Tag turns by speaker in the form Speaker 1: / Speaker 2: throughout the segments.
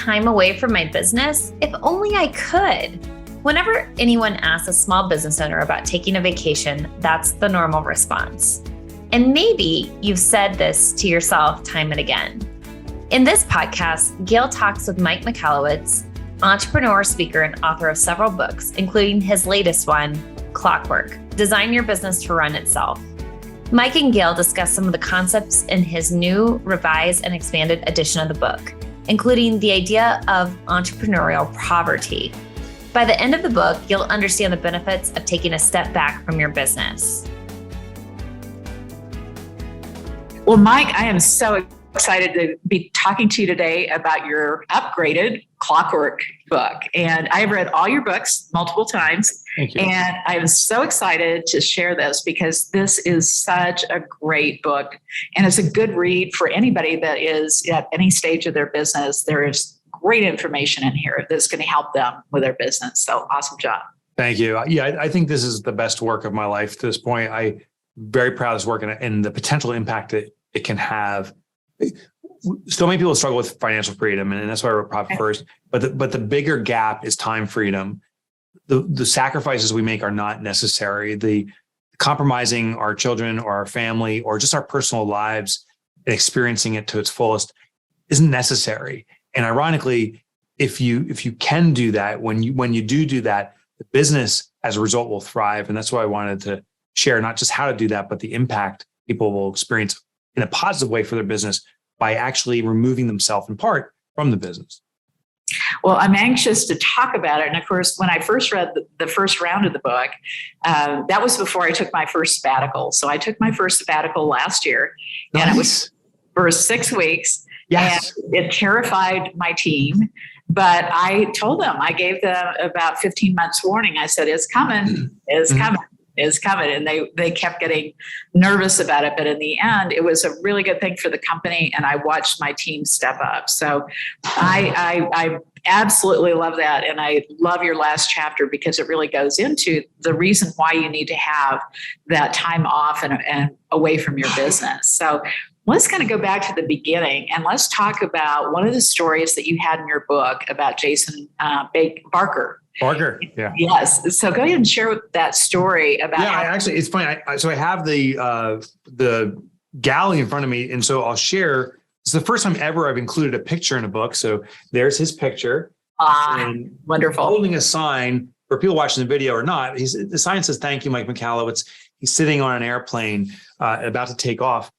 Speaker 1: time away from my business? If only I could. Whenever anyone asks a small business owner about taking a vacation, that's the normal response. And maybe you've said this to yourself time and again. In this podcast, Gail talks with Mike Michalowicz, entrepreneur, speaker, and author of several books, including his latest one, Clockwork, Design Your Business to Run Itself. Mike and Gail discuss some of the concepts in his new, revised, and expanded edition of the book, including the idea of entrepreneurial poverty. By the end of the book, you'll understand the benefits of taking a step back from your business.
Speaker 2: Well, Mike, I am so excited to be talking to you today about your upgraded Clockwork book. And I've read all your books multiple times.
Speaker 3: Thank you.
Speaker 2: And I am so excited to share this because this is such a great book. And it's a good read for anybody that is at any stage of their business. There is great information in here that's going to help them with their business. So awesome job.
Speaker 3: Thank you. Yeah, I think this is the best work of my life to this point. I'm very proud of this work and the potential impact that it can have. So many people struggle with financial freedom, and that's why I wrote Profit First. But the bigger gap is time freedom. The sacrifices we make are not necessary. The compromising our children or our family or just our personal lives and experiencing it to its fullest isn't necessary. And ironically, if you can do that, when you do that, the business as a result will thrive. And that's why I wanted to share not just how to do that, but the impact people will experience in a positive way for their business by actually removing themselves in part from the business.
Speaker 2: Well, I'm anxious to talk about it. And of course, when I first read the first round of the book, that was before I took my first sabbatical. So I took my first sabbatical last year, and it was for 6 weeks.
Speaker 3: Yes.
Speaker 2: And it terrified my team. But I told them, I gave them about 15 months warning. I said, it's coming, it's coming. Is coming. And they kept getting nervous about it. But in the end, it was a really good thing for the company. And I watched my team step up. So I absolutely love that. And I love your last chapter because it really goes into the reason why you need to have that time off and away from your business. So let's kind of go back to the beginning and let's talk about one of the stories that you had in your book about Jason Barker.
Speaker 3: Barker, yeah.
Speaker 2: Yes. So go ahead and share that story about.
Speaker 3: Yeah, actually, it's funny. So I have the galley in front of me, and so I'll share. It's the first time ever I've included a picture in a book. So there's his picture.
Speaker 2: And wonderful.
Speaker 3: Holding a sign for people watching the video or not. The sign says, "Thank you, Mike Michalowicz." He's sitting on an airplane about to take off.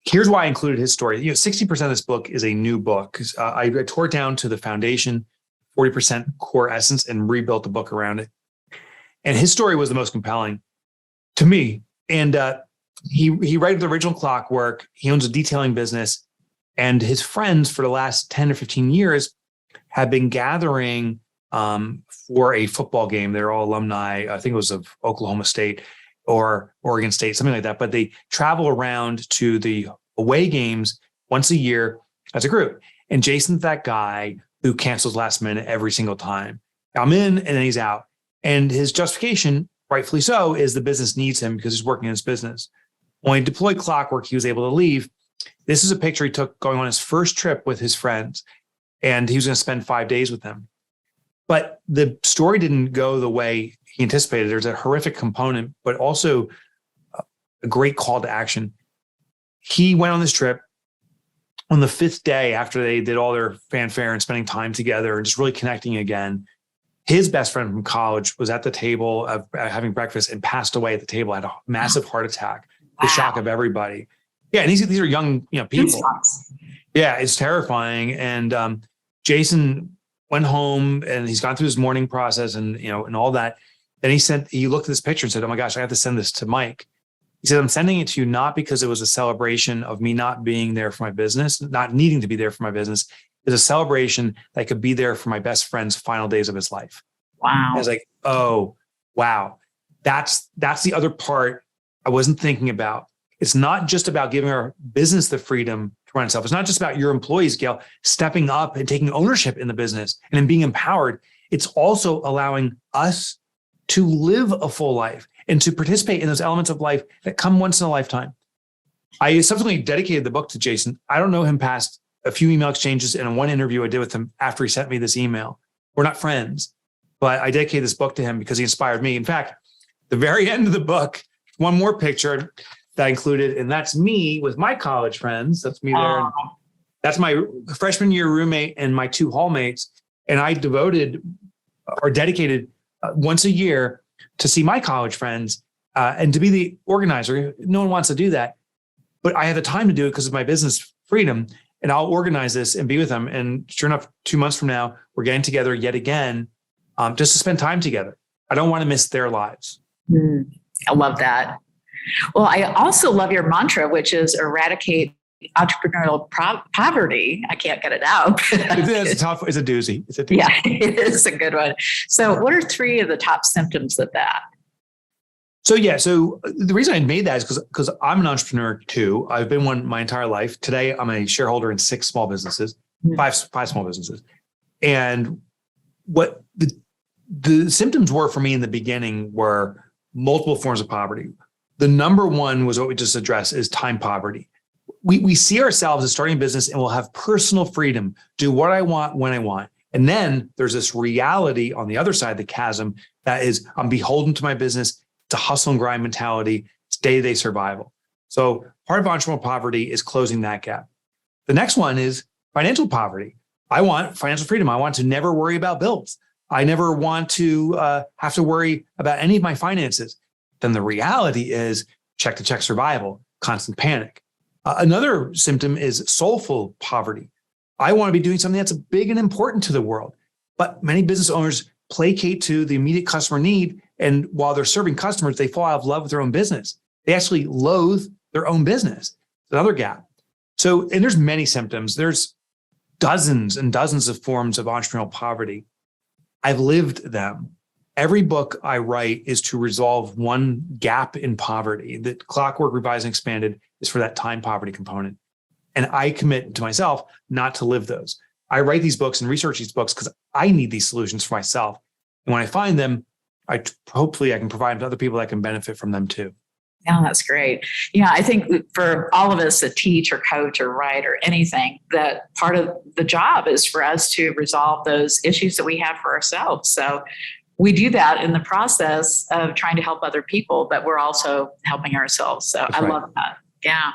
Speaker 3: Here's why I included his story. 60% of this book is a new book. I tore it down to the foundation, 40% core essence, and rebuilt the book around it. And his story was the most compelling to me. And he wrote the original Clockwork. He owns a detailing business. And his friends for the last 10 or 15 years have been gathering for a football game. They're all alumni. I think it was of Oklahoma State or Oregon State, something like that. But they travel around to the away games once a year as a group. And Jason's that guy who cancels last minute every single time. I'm in and then he's out. And his justification, rightfully so, is the business needs him because he's working in his business. When he deployed Clockwork, he was able to leave. This is a picture he took going on his first trip with his friends. And he was going to spend 5 days with them. But the story didn't go the way he anticipated. There's a horrific component, but also a great call to action. He went on this trip. On the 5th day after they did all their fanfare and spending time together and just really connecting again, his best friend from college was at the table of having breakfast and passed away at the table, had a massive heart attack, the shock of everybody. Yeah, and these are young people. Yeah, it's terrifying. And Jason went home and he's gone through his mourning process and all that. Then he looked at this picture and said, "Oh my gosh, I have to send this to Mike." He said, "I'm sending it to you not because it was a celebration of me not being there for my business, not needing to be there for my business. It's a celebration that I could be there for my best friend's final days of his life."
Speaker 2: Wow.
Speaker 3: I was like, oh, wow. That's the other part I wasn't thinking about. It's not just about giving our business the freedom to run itself. It's not just about your employees, Gail, stepping up and taking ownership in the business and in being empowered. It's also allowing us to live a full life and to participate in those elements of life that come once in a lifetime. I subsequently dedicated the book to Jason. I don't know him past a few email exchanges and one interview I did with him after he sent me this email. We're not friends, but I dedicated this book to him because he inspired me. In fact, the very end of the book, one more picture that I included, and that's me with my college friends. That's me there. And that's my freshman year roommate and my 2 hallmates. And I dedicated once a year to see my college friends and to be the organizer. No one wants to do that, but I had the time to do it because of my business freedom. And I'll organize this and be with them. And sure enough, 2 months from now, we're getting together yet again just to spend time together. I don't want to miss their lives.
Speaker 2: I love that. Well, I also love your mantra, which is eradicate entrepreneurial poverty. I can't get it out.
Speaker 3: It's tough. It's a doozy.
Speaker 2: Yeah, it is a good one. So what are 3 of the top symptoms of that?
Speaker 3: So the reason I made that is because I'm an entrepreneur too. I've been one my entire life. Today, I'm a shareholder in 6 small businesses, five small businesses. And what the symptoms were for me in the beginning were multiple forms of poverty. The number one was what we just addressed is time poverty. We see ourselves as starting a business and we'll have personal freedom, do what I want when I want. And then there's this reality on the other side of the chasm that is I'm beholden to my business. It's a hustle and grind mentality. It's day-to-day survival. So part of entrepreneurial poverty is closing that gap. The next one is financial poverty. I want financial freedom. I want to never worry about bills. I never want to have to worry about any of my finances. Then the reality is check-to-check survival, constant panic. Another symptom is soulful poverty. I want to be doing something that's big and important to the world. But many business owners placate to the immediate customer need. And while they're serving customers, they fall out of love with their own business. They actually loathe their own business. It's another gap. So, and there's many symptoms. There's dozens and dozens of forms of entrepreneurial poverty. I've lived them. Every book I write is to resolve one gap in poverty. The Clockwork Revised and Expanded is for that time poverty component. And I commit to myself not to live those. I write these books and research these books because I need these solutions for myself. And when I find them, hopefully I can provide them to other people that can benefit from them too.
Speaker 2: Yeah, that's great. Yeah, I think for all of us that teach or coach or write or anything, that part of the job is for us to resolve those issues that we have for ourselves. So we do that in the process of trying to help other people, but we're also helping ourselves. So I love that. Yeah.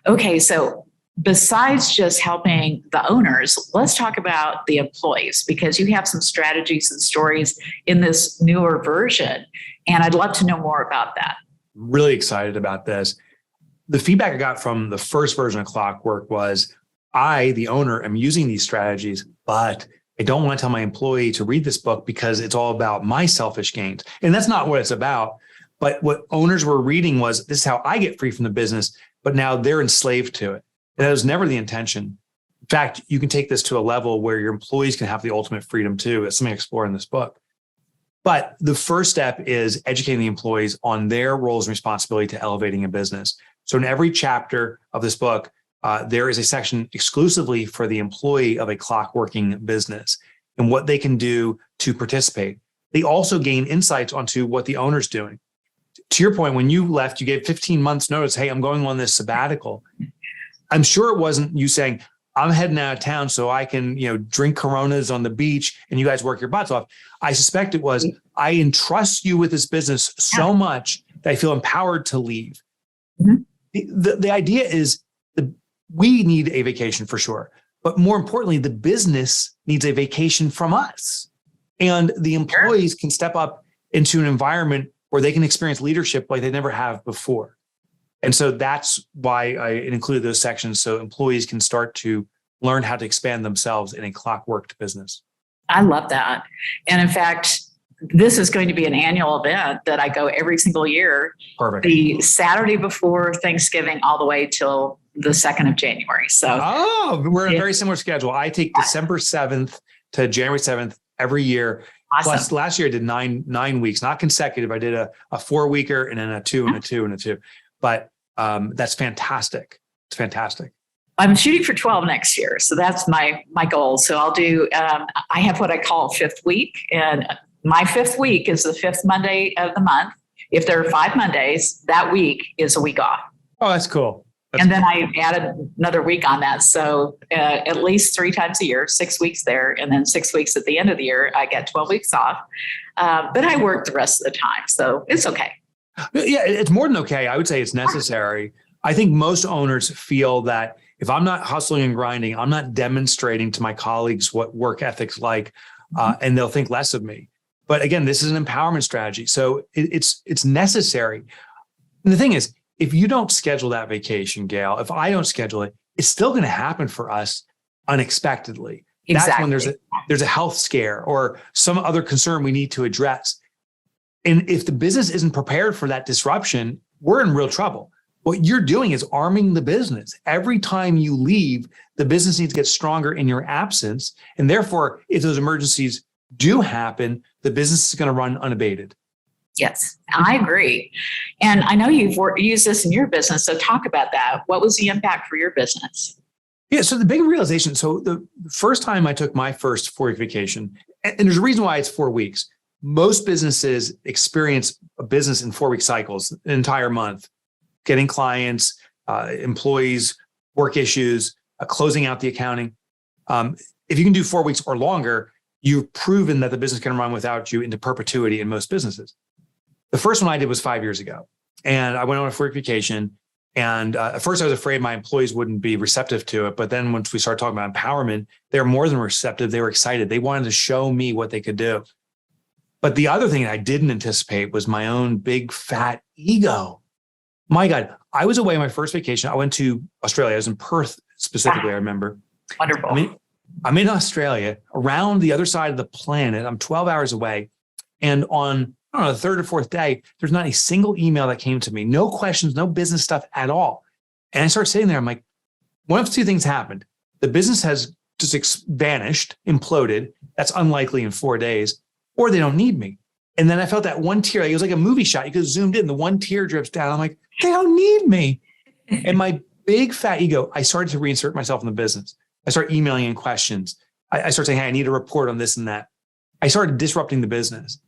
Speaker 2: Okay. So besides just helping the owners, let's talk about the employees, because you have some strategies and stories in this newer version. And I'd love to know more about that.
Speaker 3: Really excited about this. The feedback I got from the first version of Clockwork was, I, the owner, am using these strategies, but I don't want to tell my employee to read this book because it's all about my selfish gains. And that's not what it's about. But what owners were reading was, this is how I get free from the business, but now they're enslaved to it. And that was never the intention. In fact, you can take this to a level where your employees can have the ultimate freedom too. It's something I explore in this book. But the first step is educating the employees on their roles and responsibility to elevating a business. So in every chapter of this book, there is a section exclusively for the employee of a clockworking business and what they can do to participate. They also gain insights onto what the owner's doing. To your point, when you left, you gave 15 months notice, hey, I'm going on this sabbatical. I'm sure it wasn't you saying, I'm heading out of town so I can, drink Coronas on the beach and you guys work your butts off. I suspect it was, I entrust you with this business so much that I feel empowered to leave. Mm-hmm. The idea is we need a vacation for sure, but more importantly, the business needs a vacation from us. And the employees can step up into an environment where they can experience leadership like they never have before. And so that's why I included those sections, so employees can start to learn how to expand themselves in a clockworked business.
Speaker 2: I love that. And in fact, this is going to be an annual event that I go every single year.
Speaker 3: Perfect.
Speaker 2: The Saturday before Thanksgiving all the way till the 2nd of January. So
Speaker 3: we're in a very similar schedule. I take December 7th to January 7th every year.
Speaker 2: Awesome.
Speaker 3: Plus last year I did nine weeks, not consecutive. I did a 4-weeker and then a 2 and a 2 and a 2. But that's fantastic. It's fantastic.
Speaker 2: I'm shooting for 12 next year. So that's my goal. So I'll do, I have what I call a 5th week. And my 5th week is the 5th Monday of the month. If there are 5 Mondays, that week is a week off.
Speaker 3: Oh, that's cool.
Speaker 2: And then I added another week on that. So at least 3 times a year, 6 weeks there, and then 6 weeks at the end of the year, I get 12 weeks off. But I work the rest of the time. So it's okay.
Speaker 3: Yeah, it's more than okay. I would say it's necessary. I think most owners feel that if I'm not hustling and grinding, I'm not demonstrating to my colleagues what work ethic's like, and they'll think less of me. But again, this is an empowerment strategy. So it's necessary. And the thing is, if you don't schedule that vacation, Gail, if I don't schedule it, it's still going to happen for us unexpectedly.
Speaker 2: Exactly.
Speaker 3: That's when there's a health scare or some other concern we need to address. And if the business isn't prepared for that disruption, we're in real trouble. What you're doing is arming the business. Every time you leave, the business needs to get stronger in your absence. And therefore, if those emergencies do happen, the business is going to run unabated.
Speaker 2: Yes, I agree. And I know you've used this in your business. So talk about that. What was the impact for your business?
Speaker 3: Yeah. So the big realization. So the first time I took my first 4-week vacation, and there's a reason why it's 4 weeks. Most businesses experience a business in 4-week cycles, an entire month, getting clients, employees, work issues, closing out the accounting. If you can do 4 weeks or longer, you've proven that the business can run without you into perpetuity in most businesses. The first one I did was 5 years ago. And I went on a 4-week vacation. And at first I was afraid my employees wouldn't be receptive to it. But then once we started talking about empowerment, they were more than receptive. They were excited. They wanted to show me what they could do. But the other thing I didn't anticipate was my own big fat ego. My God, I was away on my first vacation. I went to Australia. I was in Perth specifically, I remember.
Speaker 2: Wonderful.
Speaker 3: I'm in Australia, around the other side of the planet. I'm 12 hours away. And on, I don't know, the third or fourth day, there's not a single email that came to me. No questions, no business stuff at all. And I start sitting there. I'm like, one of two things happened. The business has just vanished, imploded. That's unlikely in 4 days. Or they don't need me. And then I felt that one tear. It was like a movie shot. You could have zoomed in. The one tear drips down. I'm like, they don't need me. And my big fat ego, I started to reinsert myself in the business. I started emailing in questions. I started saying, hey, I need a report on this and that. I started disrupting the business.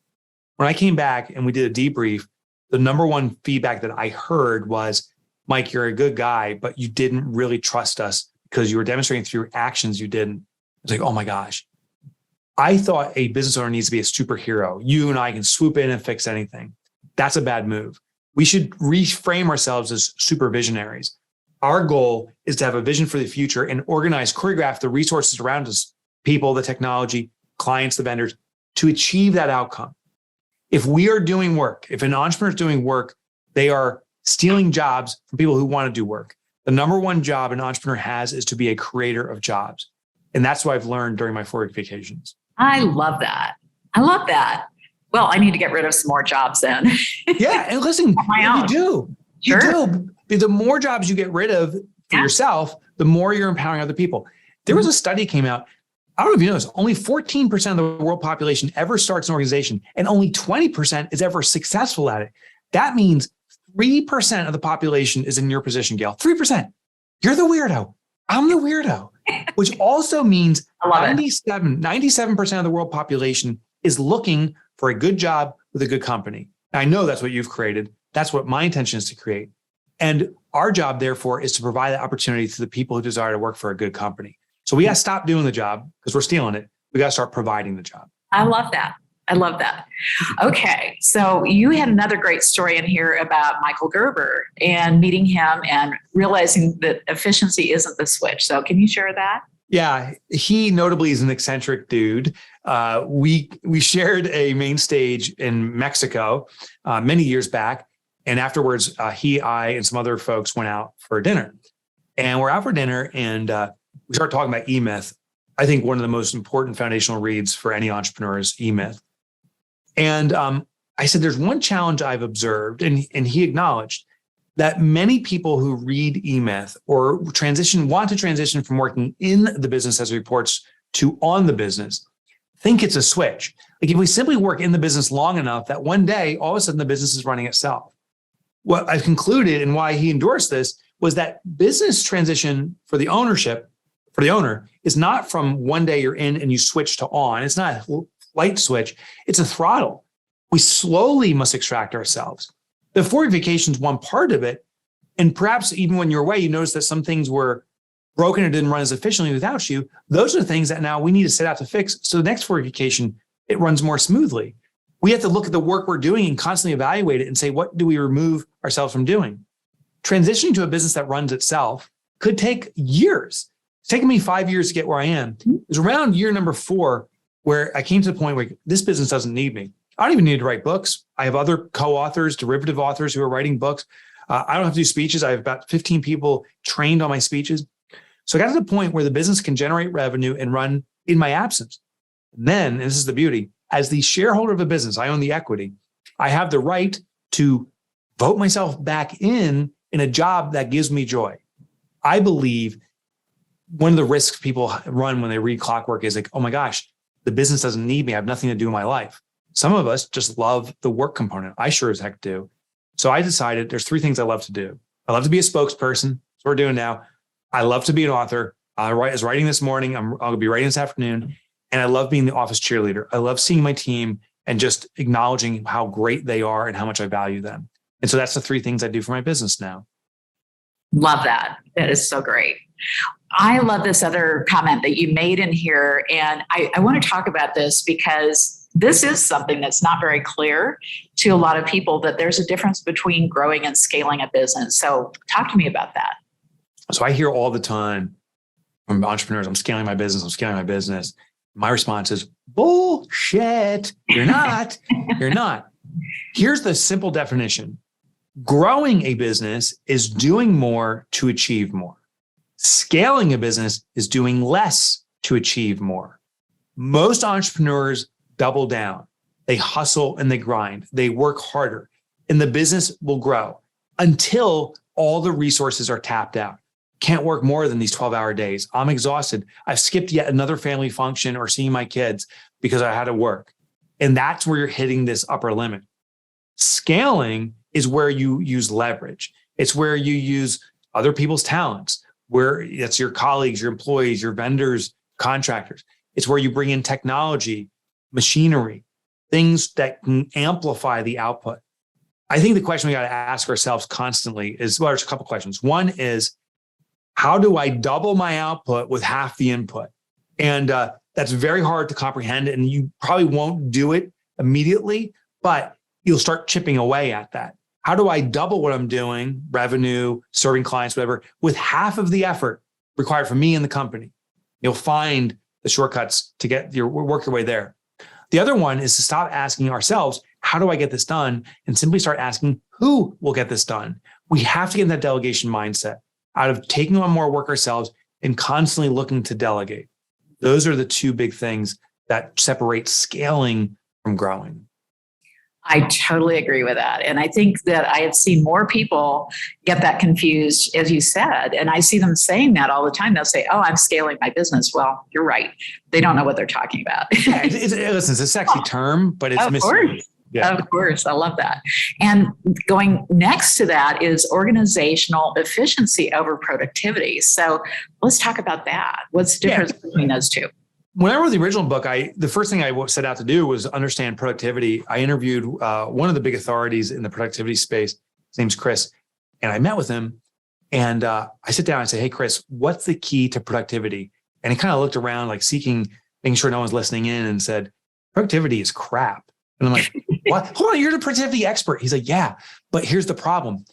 Speaker 3: When I came back and we did a debrief, the number one feedback that I heard was, Mike, you're a good guy, but you didn't really trust us because you were demonstrating through your actions you didn't. I was like, oh my gosh. I thought a business owner needs to be a superhero. You and I can swoop in and fix anything. That's a bad move. We should reframe ourselves as super visionaries. Our goal is to have a vision for the future and organize, choreograph the resources around us, people, the technology, clients, the vendors, to achieve that outcome. If we are doing work, if an entrepreneur is doing work, they are stealing jobs from people who want to do work. The number one job an entrepreneur has is to be a creator of jobs. And that's what I've learned during my 4-week vacations.
Speaker 2: I love that. I love that. Well, I need to get rid of some more jobs then.
Speaker 3: Yeah. And listen, you do. You
Speaker 2: Sure.
Speaker 3: do. The more jobs you get rid of for yourself, the more you're empowering other people. There was a study came out. I don't know if you know this, only 14% of the world population ever starts an organization, and only 20% is ever successful at it. That means 3% of the population is in your position, Gail. 3%. You're the weirdo. I'm the weirdo, which also means 97% of the world population is looking for a good job with a good company. I know that's what you've created. That's what my intention is to create. And our job, therefore, is to provide that opportunity to the people who desire to work for a good company. So we got to stop doing the job because we're stealing it. We got to start providing the job.
Speaker 2: I love that. I love that. Okay. So you had another great story in here about Michael Gerber and meeting him and realizing that efficiency isn't the switch. So can you share that?
Speaker 3: Yeah, he notably is an eccentric dude. We shared a main stage in Mexico many years back. And afterwards, I, and some other folks went out for dinner. And we're out for dinner and we started talking about E-Myth. I think one of the most important foundational reads for any entrepreneur is E-Myth. And I said, there's one challenge I've observed, and he acknowledged that many people who read E-Myth or want to transition from working in the business as reports to on the business, think it's a switch. Like if we simply work in the business long enough that one day, all of a sudden the business is running itself. What I've concluded and why he endorsed this was that business transition for the owner is not from one day you're in and you switch to on. It's not a light switch. It's a throttle. We slowly must extract ourselves. The 4-week vacation is one part of it, And perhaps even when you're away, you notice that some things were broken or didn't run as efficiently without you. Those are the things that now we need to set out to fix. So the next vacation, it runs more smoothly. We have to look at the work we're doing and constantly evaluate it and say, what do we remove ourselves from doing? Transitioning to a business that runs itself could take years. It's taken me 5 years to get where I am. It was around year number 4 where I came to the point where this business doesn't need me. I don't even need to write books. I have other co-authors, derivative authors who are writing books. I don't have to do speeches. I have about 15 people trained on my speeches. So I got to the point where the business can generate revenue and run in my absence. Then, and this is the beauty, as the shareholder of a business, I own the equity. I have the right to vote myself back in a job that gives me joy. I believe one of the risks people run when they read Clockwork is like, oh my gosh, the business doesn't need me. I have nothing to do in my life. Some of us just love the work component. I sure as heck do. So I decided there's 3 things I love to do. I love to be a spokesperson. That's what we're doing now. I love to be an author. I was writing this morning. I'll be writing this afternoon. And I love being the office cheerleader. I love seeing my team and just acknowledging how great they are and how much I value them. And so that's the 3 things I do for my business now.
Speaker 2: Love that. That is so great. I love this other comment that you made in here. And I want to talk about this because this is something that's not very clear to a lot of people, that there's a difference between growing and scaling a business. So talk to me about that.
Speaker 3: So I hear all the time from entrepreneurs, I'm scaling my business. I'm scaling my business. My response is bullshit. You're not. You're not. Here's the simple definition. Growing a business is doing more to achieve more. Scaling a business is doing less to achieve more. Most entrepreneurs double down. They hustle and they grind. They work harder, and the business will grow until all the resources are tapped out. Can't work more than these 12-hour days. I'm exhausted. I've skipped yet another family function or seeing my kids because I had to work. And that's where you're hitting this upper limit. Scaling is where you use leverage. It's where you use other people's talents, where it's your colleagues, your employees, your vendors, contractors. It's where you bring in technology, machinery, things that can amplify the output. I think the question we got to ask ourselves constantly is, well, there's a couple questions. One is, how do I double my output with half the input? And that's very hard to comprehend, and you probably won't do it immediately, but you'll start chipping away at that. How do I double what I'm doing, revenue, serving clients, whatever, with half of the effort required from me and the company? You'll find the shortcuts to work your way there. The other one is to stop asking ourselves, how do I get this done? And simply start asking, who will get this done? We have to get in that delegation mindset out of taking on more work ourselves and constantly looking to delegate. Those are the 2 big things that separate scaling from growing.
Speaker 2: I totally agree with that. And I think that I have seen more people get that confused, as you said. And I see them saying that all the time. They'll say, oh, I'm scaling my business. Well, you're right. They don't know what they're talking about.
Speaker 3: Yeah, listen, it's a sexy term, but it's missing.
Speaker 2: Yeah. Of course. I love that. And going next to that is organizational efficiency over productivity. So let's talk about that. What's the difference between those 2?
Speaker 3: When I wrote the original book, the first thing I set out to do was understand productivity. I interviewed one of the big authorities in the productivity space. His name's Chris. And I met with him, and I sit down and say, hey, Chris, what's the key to productivity? And he kind of looked around, like making sure no one's listening in, and said, productivity is crap. And I'm like, what? Hold on, you're the productivity expert. He's like, yeah, but here's the problem.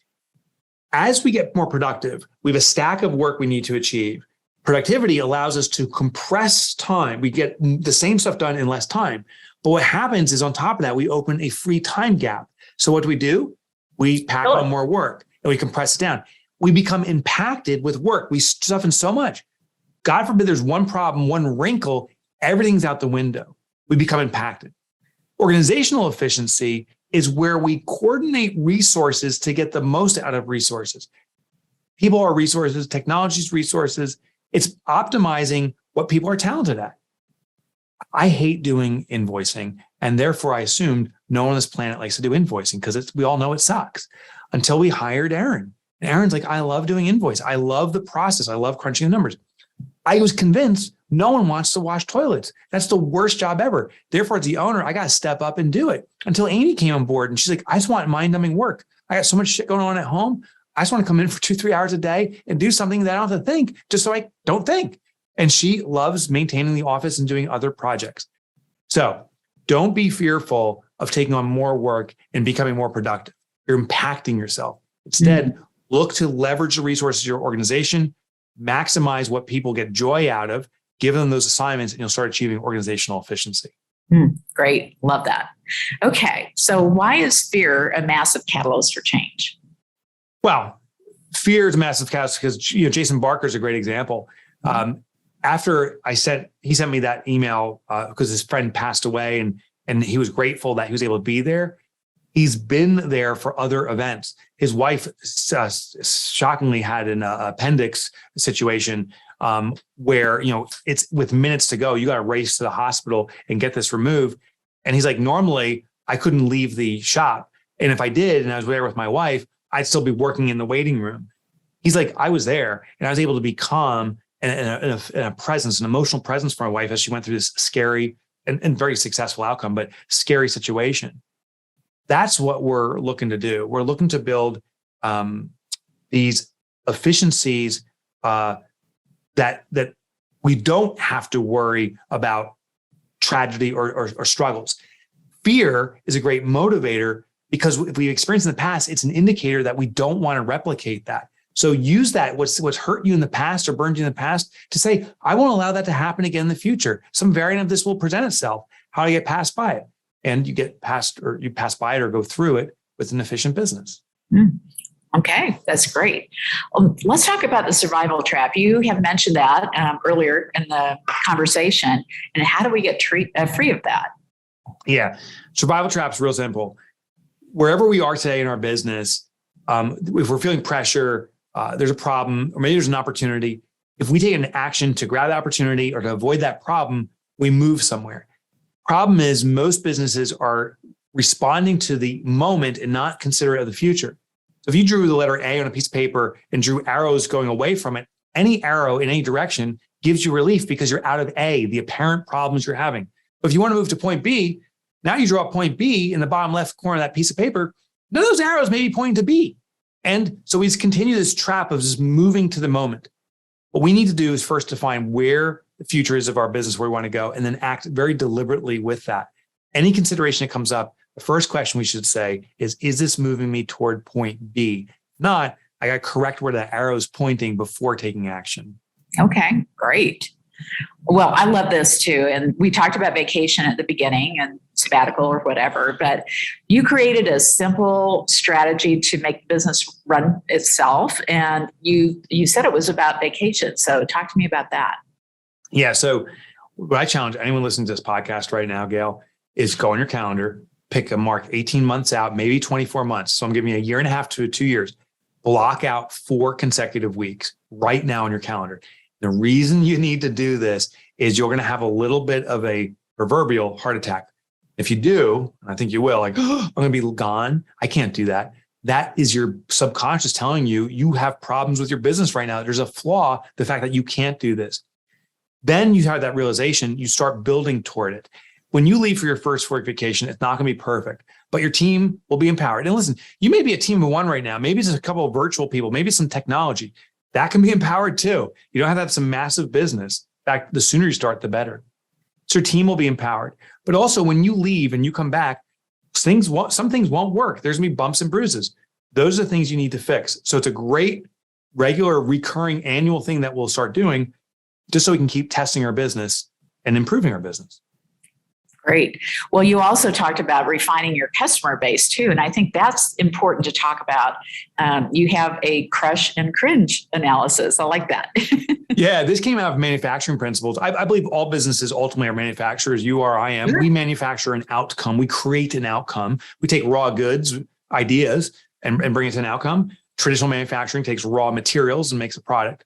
Speaker 3: As we get more productive, we have a stack of work we need to achieve. Productivity allows us to compress time. We get the same stuff done in less time. But what happens is, on top of that, we open a free time gap. So what do? We pack on more work and we compress it down. We become impacted with work. We stuff in so much. God forbid there's one problem, one wrinkle, everything's out the window. We become impacted. Organizational efficiency is where we coordinate resources to get the most out of resources. People are resources, technology is resources. It's optimizing what people are talented at. I hate doing invoicing, and therefore I assumed no one on this planet likes to do invoicing because we all know it sucks, until we hired Aaron. And Aaron's like, I love doing invoice. I love the process. I love crunching the numbers. I was convinced no one wants to wash toilets. That's the worst job ever. Therefore, as the owner, I got to step up and do it, until Amy came on board and she's like, I just want mind-numbing work. I got so much shit going on at home. I just want to come in for 2-3 hours a day and do something that I don't have to think, just so I don't think. And she loves maintaining the office and doing other projects. So don't be fearful of taking on more work and becoming more productive. You're impacting yourself. Instead, look to leverage the resources of your organization, maximize what people get joy out of, give them those assignments, and you'll start achieving organizational efficiency.
Speaker 2: Great. Love that. Okay. So why is fear a massive catalyst for change?
Speaker 3: Well, fear is a massive catalyst because Jason Barker is a great example. After he sent me that email because his friend passed away and he was grateful that he was able to be there. He's been there for other events. His wife shockingly had an appendix situation where, it's with minutes to go. You got to race to the hospital and get this removed. And he's like, normally I couldn't leave the shop. And if I did, and I was there with my wife, I'd still be working in the waiting room. He's like, I was there and I was able to be calm and a presence, an emotional presence for my wife as she went through this scary and very successful outcome, but scary situation. That's what we're looking to do. We're looking to build these efficiencies that we don't have to worry about tragedy or struggles. Fear is a great motivator because if we've experienced in the past, it's an indicator that we don't want to replicate that. So use that, what's hurt you in the past or burned you in the past, to say, I won't allow that to happen again in the future. Some variant of this will present itself. How do you get past by it? And you get past, or you pass by it or go through it with an efficient business.
Speaker 2: Okay, that's great. Let's talk about the survival trap. You have mentioned that earlier in the conversation. And how do we get free of that?
Speaker 3: Yeah, survival trap's real simple. Wherever we are today in our business, if we're feeling pressure, there's a problem, or maybe there's an opportunity. If we take an action to grab the opportunity or to avoid that problem, we move somewhere. Problem is, most businesses are responding to the moment and not considerate of the future. So if you drew the letter A on a piece of paper and drew arrows going away from it, any arrow in any direction gives you relief because you're out of A, the apparent problems you're having. But if you want to move to point B, now you draw point B in the bottom left corner of that piece of paper. None of those arrows may be pointing to B. And so we just continue this trap of just moving to the moment. What we need to do is first define where the future is of our business, where we want to go, and then act very deliberately with that. Any consideration that comes up, the first question we should say is this moving me toward point B? If not, I got to correct where the arrow is pointing before taking action.
Speaker 2: Okay, great. Well, I love this too. And we talked about vacation at the beginning and sabbatical or whatever, but you created a simple strategy to make business run itself. And you said it was about vacation. So talk to me about that.
Speaker 3: Yeah. So what I challenge anyone listening to this podcast right now, Gail, is go on your calendar, pick a mark 18 months out, maybe 24 months. So I'm giving you a year and a half to 2 years. Block out 4 consecutive weeks right now on your calendar. The reason you need to do this is you're going to have a little bit of a proverbial heart attack. If you do, and I think you will, like, oh, I'm going to be gone. I can't do that. That is your subconscious telling you you have problems with your business right now. There's a flaw, the fact that you can't do this. Then you have that realization, you start building toward it. When you leave for your first work vacation, it's not going to be perfect, but your team will be empowered. And listen, you may be a team of one right now. Maybe it's a couple of virtual people, maybe some technology. That can be empowered too. You don't have to have some massive business. In fact, the sooner you start, the better. So your team will be empowered. But also when you leave and you come back, some things won't work. There's going to be bumps and bruises. Those are the things you need to fix. So it's a great, regular, recurring annual thing that we'll start doing just so we can keep testing our business and improving our business.
Speaker 2: Great. Well, you also talked about refining your customer base too. And I think that's important to talk about. You have a crush and cringe analysis. I like that.
Speaker 3: Yeah, this came out of manufacturing principles. I believe all businesses ultimately are manufacturers. You are, I am. Sure. We manufacture an outcome. We create an outcome. We take raw goods, ideas, and bring it to an outcome. Traditional manufacturing takes raw materials and makes a product.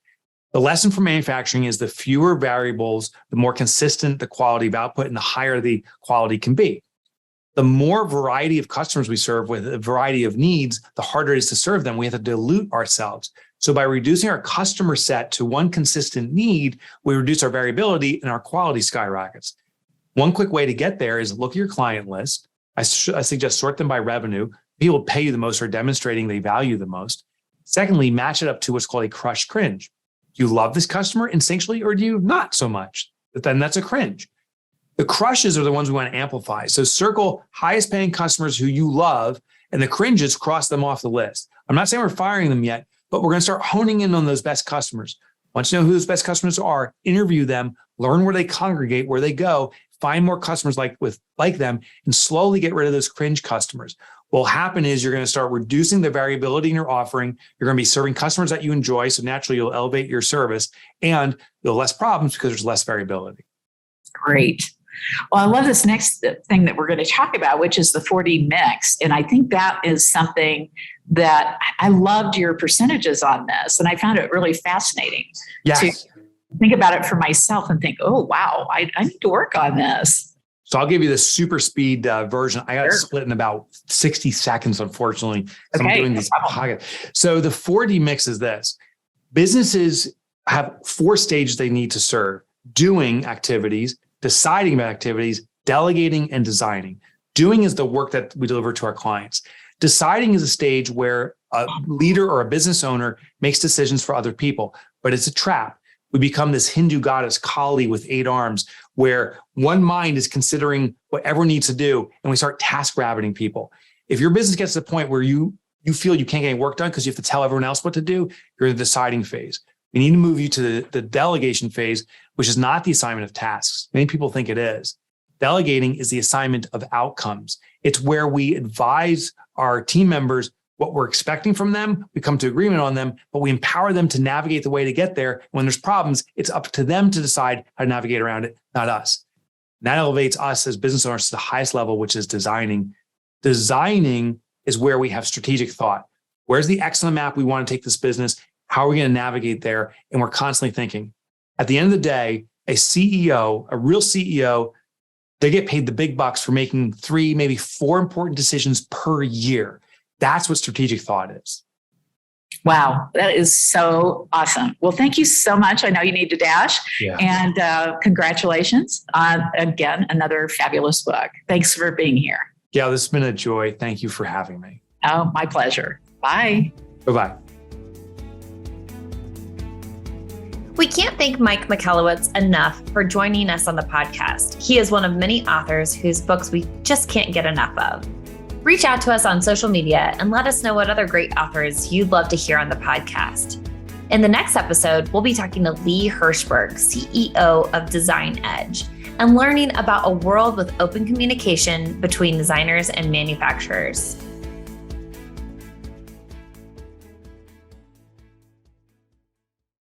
Speaker 3: The lesson from manufacturing is the fewer variables, the more consistent the quality of output and the higher the quality can be. The more variety of customers we serve with a variety of needs, the harder it is to serve them. We have to dilute ourselves. So by reducing our customer set to one consistent need, we reduce our variability and our quality skyrockets. One quick way to get there is look at your client list. I suggest sort them by revenue. People pay you the most or demonstrating they value the most. Secondly, match it up to what's called a crush cringe. Do you love this customer instinctually or do you not so much? But then that's a cringe. The crushes are the ones we want to amplify. So circle highest paying customers who you love, and the cringes, cross them off the list. I'm not saying we're firing them yet, but we're going to start honing in on those best customers. Once you know who those best customers are, interview them, learn where they congregate, where they go, find more customers like them, and slowly get rid of those cringe customers. What will happen is you're going to start reducing the variability in your offering. You're going to be serving customers that you enjoy. So naturally, you'll elevate your service and you'll have less problems because there's less variability.
Speaker 2: Great. Well, I love this next thing that we're going to talk about, which is the 4D mix. And I think that is something that I loved your percentages on this. And I found it really fascinating to think about it for myself and think, oh, wow, I need to work on this.
Speaker 3: So I'll give you the super speed version. I got it split in about 60 seconds, unfortunately.
Speaker 2: Okay,
Speaker 3: I'm doing these So the 4D mix is this. Businesses have 4 stages they need to serve: doing activities, deciding about activities, delegating, and designing. Doing is the work that we deliver to our clients. Deciding is a stage where a leader or a business owner makes decisions for other people, but it's a trap. We become this Hindu goddess Kali with 8 arms, where one mind is considering what everyone needs to do, and we start task rabbiting people. If your business gets to the point where you feel you can't get any work done because you have to tell everyone else what to do, you're in the deciding phase. We need to move you to the delegation phase, which is not the assignment of tasks. Many people think it is. Delegating is the assignment of outcomes. It's where we advise our team members what we're expecting from them. We come to agreement on them, but we empower them to navigate the way to get there. When there's problems, it's up to them to decide how to navigate around it, not us. And that elevates us as business owners to the highest level, which is designing. Designing is where we have strategic thought. Where's the X on the map we want to take this business? How are we going to navigate there? And we're constantly thinking. At the end of the day, a CEO, a real CEO, they get paid the big bucks for making 3, maybe 4 important decisions per year. That's what strategic thought is.
Speaker 2: Wow, that is so awesome. Well, thank you so much. I know you need to dash.
Speaker 3: Yeah.
Speaker 2: And congratulations on, again, another fabulous book. Thanks for being here.
Speaker 3: Gail, this has been a joy. Thank you for having me.
Speaker 2: Oh, my pleasure. Bye.
Speaker 3: Bye-bye.
Speaker 1: We can't thank Mike Michalowicz enough for joining us on the podcast. He is one of many authors whose books we just can't get enough of. Reach out to us on social media and let us know what other great authors you'd love to hear on the podcast. In the next episode, we'll be talking to Lee Hirschberg, CEO of Design Edge, and learning about a world with open communication between designers and manufacturers.